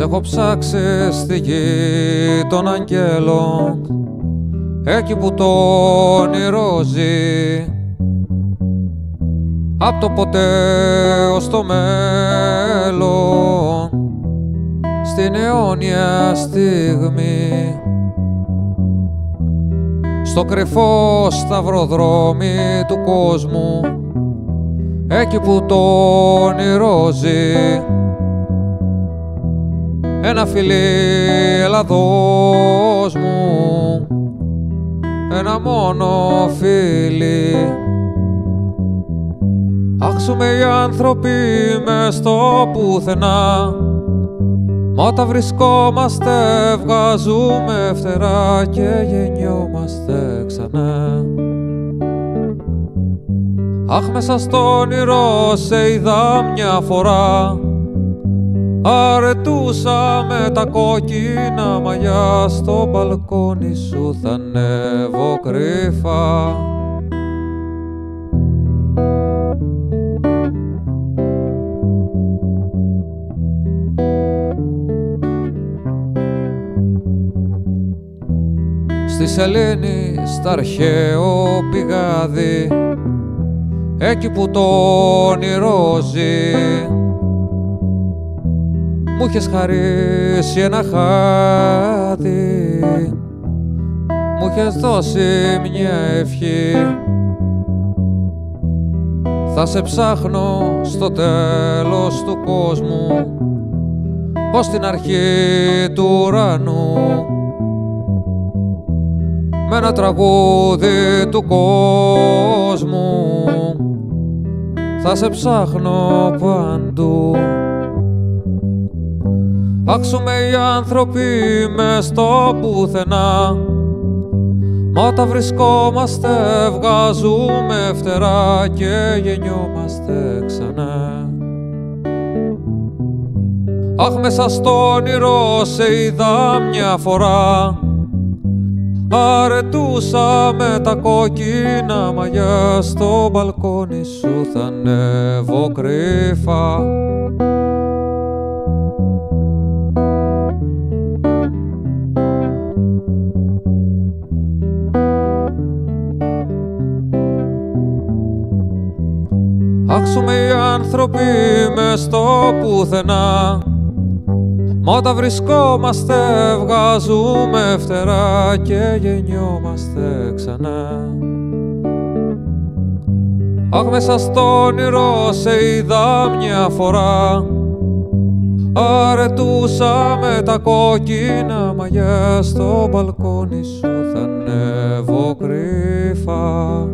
έχω ψάξει στη γη των αγγέλων, εκεί που το όνειρο ζει, απ' το ποτέ ως το μέλλον, στην αιώνια στιγμή. Στο κρυφό σταυροδρόμι του κόσμου, εκεί που το όνειρο ζει, ένα φιλί, έλα δώσ' μου ένα μόνο φίλι. Αχ, ζούμε οι άνθρωποι μες στο πουθενά, μα όταν βρισκόμαστε βγάζουμε φτερά και γεννιόμαστε ξανά. Αχ, μέσα στο όνειρο σε είδα μια φορά, αρετούσα με τα κόκκινα μαλλιά, στο μπαλκόνι σου θα ανέβω κρύφα. Στη σελήνη, στα αρχαίο πηγάδι, εκεί που το όνειρο ζει, μου είχες χαρίσει ένα χάδι, μου είχες δώσει μια ευχή. Θα σε ψάχνω στο τέλος του κόσμου, ως την αρχή του ουρανού, με ένα τραγούδι του κόσμου. Θα σε ψάχνω παντού. Αχ, ζούμε οι άνθρωποι μες στο πουθενά, μα όταν βρισκόμαστε βγάζουμε φτερά και γεννιόμαστε ξανά. Αχ, μέσα στο όνειρο σε είδα μια φορά, αρετούσα με τα κόκκινα μαλλιά, στο μπαλκόνι σου θα ανέβω κρύφα. Αχ, ζούμε οι άνθρωποι μες στο πουθενά, μα όταν βρισκόμαστε βγάζουμε φτερά και γεννιόμαστε ξανά. Αχ, μέσα στο όνειρο σε είδα μια φορά, αρετούσα με τα κόκκινα μαλλιά, στο μπαλκόνι σου θα ανέβω κρύφα.